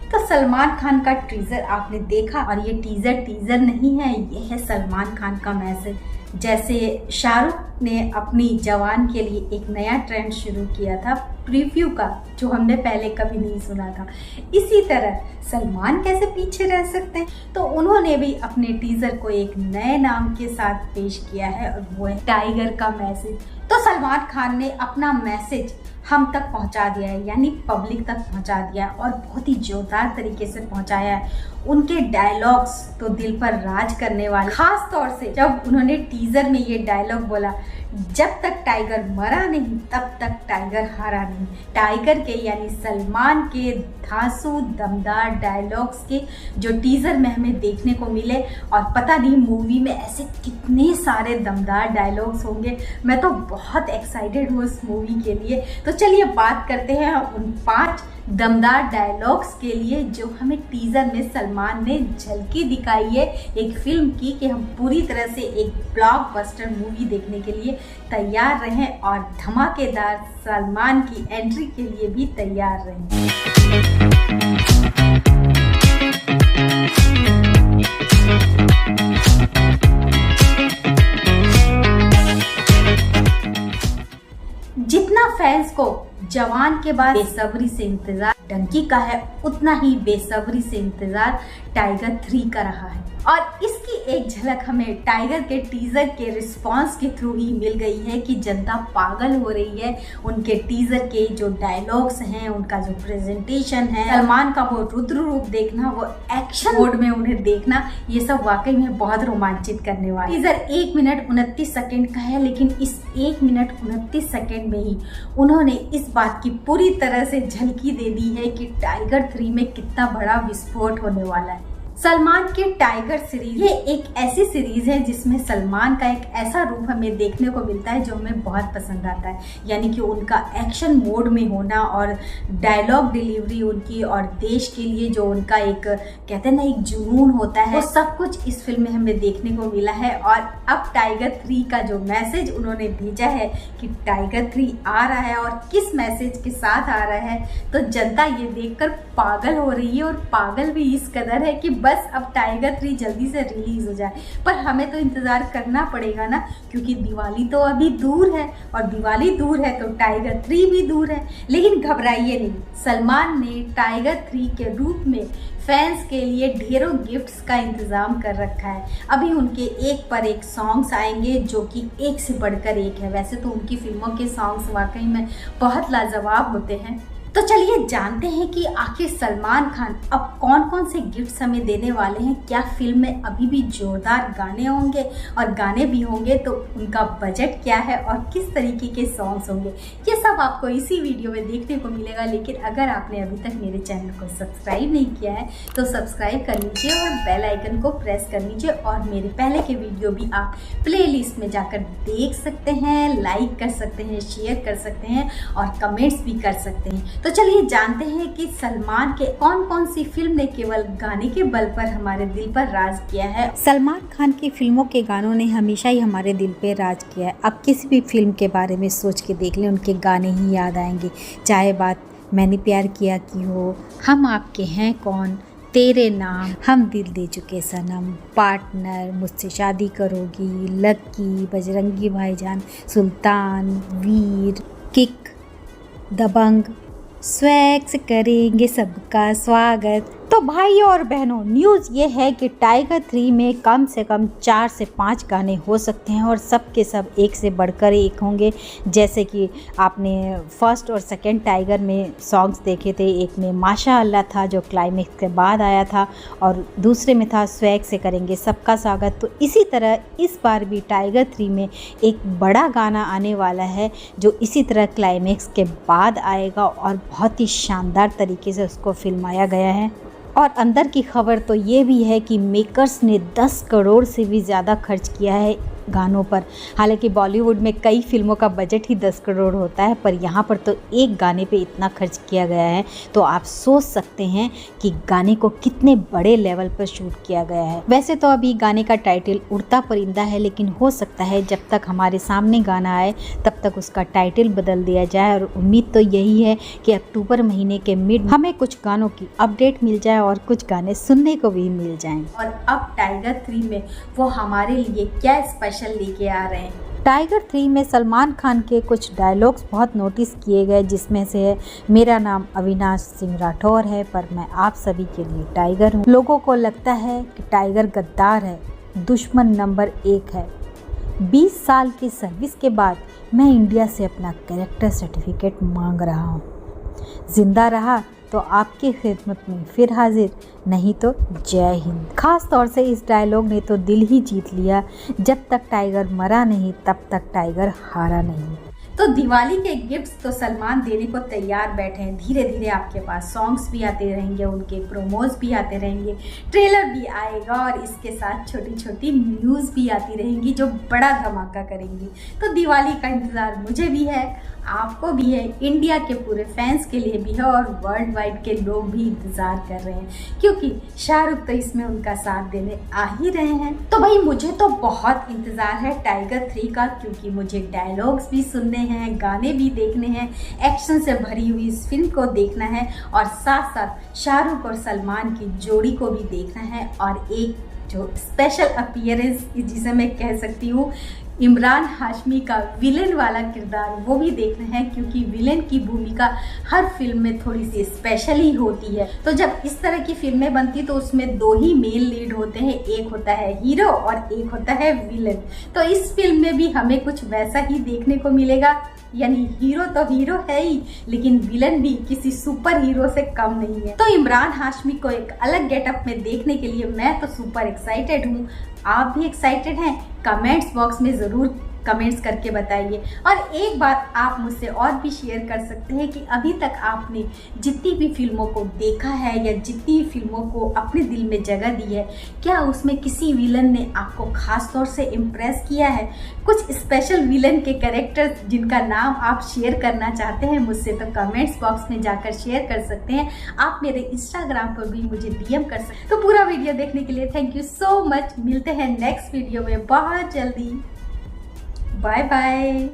तो सलमान खान का टीजर आपने देखा, और ये टीजर नहीं है, ये है सलमान खान का मैसेज। जैसे शाहरुख ने अपनी जवान के लिए एक नया ट्रेंड शुरू किया था प्रीव्यू का, जो हमने पहले कभी नहीं सुना था, इसी तरह सलमान कैसे पीछे रह सकते हैं। तो उन्होंने भी अपने टीजर को एक नए नाम के साथ पेश किया है, और वो है टाइगर का मैसेज। तो सलमान खान ने अपना मैसेज हम तक पहुंचा दिया है, यानी पब्लिक तक पहुंचा दिया है, और बहुत ही जोरदार तरीके से पहुंचाया है। उनके डायलॉग्स तो दिल पर राज करने वाले, खास तौर से जब उन्होंने टीजर में ये डायलॉग बोला, जब तक टाइगर मरा नहीं तब तक टाइगर हारा नहीं। टाइगर के यानी सलमान के धांसू दमदार डायलॉग्स के जो टीजर में हमें देखने को मिले, और पता नहीं मूवी में ऐसे कितने सारे दमदार डायलॉग्स होंगे। मैं तो बहुत एक्साइटेड हूँ इस मूवी के लिए। तो चलिए बात करते हैं उन 5 दमदार डायलॉग्स के लिए जो हमें टीजर में सलमान ने झलकी दिखाई है एक फिल्म की, कि हम पूरी तरह से एक ब्लॉकबस्टर मूवी देखने के लिए तैयार रहें, और धमाकेदार सलमान की एंट्री के लिए भी तैयार रहें। जितना फैंस को जवान के बाद बेसब्री से इंतजार डंकी का है, उतना ही बेसब्री से इंतजार टाइगर 3 का रहा है। और इसकी एक झलक हमें टाइगर के टीजर के रिस्पांस के थ्रू ही मिल गई है कि जनता पागल हो रही है उनके टीजर के जो डायलॉग्स हैं, उनका जो प्रेजेंटेशन है, सलमान का वो रुद्र रूप देखना, वो एक्शन मोड में उन्हें देखना, ये सब वाकई में बहुत रोमांचित करने वाला। टीजर 1 मिनट 29 सेकेंड का है, लेकिन इस 1 मिनट 29 सेकेंड में ही उन्होंने इस बात की पूरी तरह से झलकी दे दी है कि टाइगर 3 में कितना बड़ा विस्फोट होने वाला है। सलमान के टाइगर सीरीज, ये एक ऐसी सीरीज है जिसमें सलमान का एक ऐसा रूप हमें देखने को मिलता है जो हमें बहुत पसंद आता है, यानी कि उनका एक्शन मोड में होना, और डायलॉग डिलीवरी उनकी, और देश के लिए जो उनका एक कहते हैं ना एक जुनून होता है, वो सब कुछ इस फिल्म में हमें देखने को मिला है। और अब टाइगर 3 का जो मैसेज उन्होंने भेजा है कि टाइगर 3 आ रहा है, और किस मैसेज के साथ आ रहा है, तो जनता ये देखकर पागल हो रही है, और पागल भी इस कदर है कि बस अब टाइगर 3 जल्दी से रिलीज हो जाए। पर हमें तो इंतजार करना पड़ेगा ना, क्योंकि दिवाली तो अभी दूर है, और दिवाली दूर है तो टाइगर 3 भी दूर है। लेकिन घबराइए नहीं, सलमान ने टाइगर 3 के रूप में फैंस के लिए ढेरों गिफ्ट्स का इंतजाम कर रखा है। अभी उनके एक पर एक सॉन्ग्स आएंगे जो कि एक से बढ़कर एक है। वैसे तो उनकी फिल्मों के सॉन्ग्स वाकई में बहुत लाजवाब होते हैं। तो चलिए जानते हैं कि आखिर सलमान खान अब कौन कौन से गिफ्ट्स हमें देने वाले हैं। क्या फिल्म में अभी भी जोरदार गाने होंगे, और गाने भी होंगे तो उनका बजट क्या है, और किस तरीके के सॉन्ग्स होंगे, ये सब आपको इसी वीडियो में देखने को मिलेगा। लेकिन अगर आपने अभी तक मेरे चैनल को सब्सक्राइब नहीं किया है तो सब्सक्राइब कर लीजिए, और बेल आइकन को प्रेस कर लीजिए, और मेरे पहले के वीडियो भी आप प्लेलिस्ट में जाकर देख सकते हैं, लाइक कर सकते हैं, शेयर कर सकते हैं, और कमेंट्स भी कर सकते हैं। तो चलिए जानते हैं कि सलमान के कौन कौन सी फिल्म ने केवल गाने के बल पर हमारे दिल पर राज किया है। सलमान खान की फिल्मों के गानों ने हमेशा ही हमारे दिल पे राज किया है। अब किसी भी फिल्म के बारे में सोच के देख लें, उनके गाने ही याद आएंगे। चाहे बात मैंने प्यार किया की हो, हम आपके हैं कौन, तेरे नाम, हम दिल दे चुके सनम, पार्टनर, मुझसे शादी करोगी, लक्की, बजरंगी भाईजान, सुल्तान, वीर, किक, दबंग, स्वैग से करेंगे सबका स्वागत। तो भाइयों और बहनों, न्यूज़ ये है कि टाइगर 3 में कम से कम 4 से 5 गाने हो सकते हैं, और सब के सब एक से बढ़कर एक होंगे। जैसे कि आपने फर्स्ट और सेकंड टाइगर में सॉन्ग्स देखे थे, एक में माशा अल्लाह था जो क्लाइमेक्स के बाद आया था, और दूसरे में था स्वैग से करेंगे सबका स्वागत। तो इसी तरह इस बार भी टाइगर 3 में एक बड़ा गाना आने वाला है जो इसी तरह क्लाइमेक्स के बाद आएगा, और बहुत ही शानदार तरीके से उसको फिल्माया गया है। और अंदर की खबर तो ये भी है कि मेकर्स ने 10 करोड़ से भी ज़्यादा खर्च किया है गानों पर। हालांकि बॉलीवुड में कई फिल्मों का बजट ही 10 करोड़ होता है, पर यहाँ पर तो एक गाने पे इतना खर्च किया गया है, तो आप सोच सकते हैं कि गाने को कितने बड़े लेवल पर शूट किया गया है। वैसे तो अभी गाने का टाइटल उड़ता परिंदा है, लेकिन हो सकता है जब तक हमारे सामने गाना आए तब तक उसका टाइटल बदल दिया जाए, और उम्मीद तो यही है कि अक्टूबर महीने के मिड हमें कुछ गानों की अपडेट मिल जाए और कुछ गाने सुनने को भी मिल जाएं। और अब टाइगर 3 में वो हमारे लिए क्या स्पेशल लेके आ रहे हैं। टाइगर 3 में सलमान खान के कुछ डायलॉग्स बहुत नोटिस किए गए, जिसमें से है, मेरा नाम अविनाश सिंह राठौर है पर मैं आप सभी के लिए टाइगर हूँ। लोगों को लगता है कि टाइगर गद्दार है, दुश्मन नंबर 1 है। 20 साल की सर्विस के बाद मैं इंडिया से अपना कैरेक्टर सर्टिफिकेट मांग रहा हूँ। जिंदा रहा तो आपकी खिदमत में फिर हाजिर, नहीं तो जय हिंद। खास तौर से इस डायलॉग ने तो दिल ही जीत लिया। जब तक टाइगर मरा नहीं तब तक टाइगर हारा नहीं। तो दिवाली के गिफ्ट्स तो सलमान देने को तैयार बैठे हैं। धीरे धीरे आपके पास सॉन्ग्स भी आते रहेंगे, उनके प्रोमोज भी आते रहेंगे, ट्रेलर भी आएगा और इसके साथ छोटी छोटी न्यूज़ भी आती रहेंगी जो बड़ा धमाका करेंगी। तो दिवाली का इंतज़ार मुझे भी है, आपको भी है, इंडिया के पूरे फैंस के लिए भी है और वर्ल्ड वाइड के लोग भी इंतज़ार कर रहे हैं, क्योंकि शाहरुख तो इसमें उनका साथ देने आ ही रहे हैं। तो भाई मुझे तो बहुत इंतज़ार है टाइगर 3 का, क्योंकि मुझे डायलॉग्स भी सुनने हैं, गाने भी देखने हैं, एक्शन से भरी हुई इस फिल्म को देखना है और साथ साथ शाहरुख और सलमान की जोड़ी को भी देखना है। और एक जो स्पेशल अपीयरेंस जिसे मैं कह सकती हूँ इमरान हाशमी का विलेन वाला किरदार, वो भी देखना है, क्योंकि विलेन की भूमिका हर फिल्म में थोड़ी सी स्पेशल ही होती है। तो जब इस तरह की फिल्में बनती तो उसमें 2 ही मेन लीड होते हैं, एक होता है हीरो और एक होता है विलेन। तो इस फिल्म में भी हमें कुछ वैसा ही देखने को मिलेगा, यानी हीरो तो हीरो है ही, लेकिन विलन भी किसी सुपर हीरो से कम नहीं है। तो इमरान हाशमी को एक अलग गेटअप में देखने के लिए मैं तो सुपर एक्साइटेड हूँ। आप भी एक्साइटेड हैं? कमेंट्स बॉक्स में ज़रूर कमेंट्स करके बताइए। और एक बात आप मुझसे और भी शेयर कर सकते हैं कि अभी तक आपने जितनी भी फिल्मों को देखा है या जितनी फिल्मों को अपने दिल में जगह दी है, क्या उसमें किसी विलन ने आपको खास तौर से इम्प्रेस किया है? कुछ स्पेशल विलन के कैरेक्टर्स जिनका नाम आप शेयर करना चाहते हैं मुझसे, तो कमेंट्स बॉक्स में जाकर शेयर कर सकते हैं। आप मेरे इंस्टाग्राम पर भी मुझे DM कर सकते हैं। तो पूरा वीडियो देखने के लिए थैंक यू सो मच। मिलते हैं नेक्स्ट वीडियो में बहुत जल्दी। Bye bye.